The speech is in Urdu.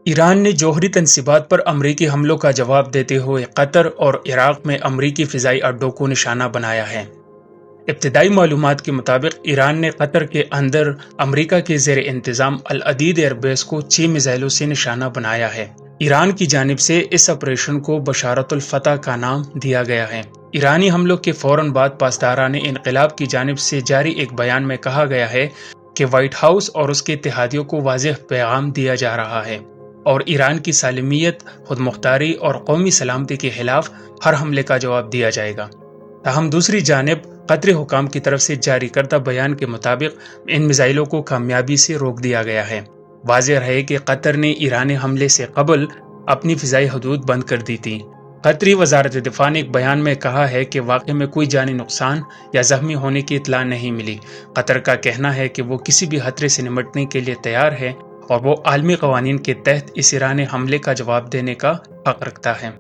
ایران نے جوہری تنصیبات پر امریکی حملوں کا جواب دیتے ہوئے قطر اور عراق میں امریکی فضائی اڈوں کو نشانہ بنایا ہے۔ ابتدائی معلومات کے مطابق ایران نے قطر کے اندر امریکہ کے زیر انتظام العدید ایئر بیس کو 6 میزائلوں سے نشانہ بنایا ہے۔ ایران کی جانب سے اس آپریشن کو بشارت الفتح کا نام دیا گیا ہے۔ ایرانی حملوں کے فوراً بعد پاسداران انقلاب کی جانب سے جاری ایک بیان میں کہا گیا ہے کہ وائٹ ہاؤس اور اس کے اتحادیوں کو واضح پیغام دیا جا رہا ہے اور ایران کی سالمیت، خود مختاری اور قومی سلامتی کے خلاف ہر حملے کا جواب دیا جائے گا۔ تاہم دوسری جانب قطری حکام کی طرف سے جاری کردہ بیان کے مطابق ان میزائلوں کو کامیابی سے روک دیا گیا ہے۔ واضح رہے کہ قطر نے ایرانی حملے سے قبل اپنی فضائی حدود بند کر دی تھی۔ قطری وزارت دفاع نے ایک بیان میں کہا ہے کہ واقعے میں کوئی جانی نقصان یا زخمی ہونے کی اطلاع نہیں ملی۔ قطر کا کہنا ہے کہ وہ کسی بھی خطرے سے نمٹنے کے لیے تیار ہے اور وہ عالمی قوانین کے تحت اس ایرانی حملے کا جواب دینے کا حق رکھتا ہے۔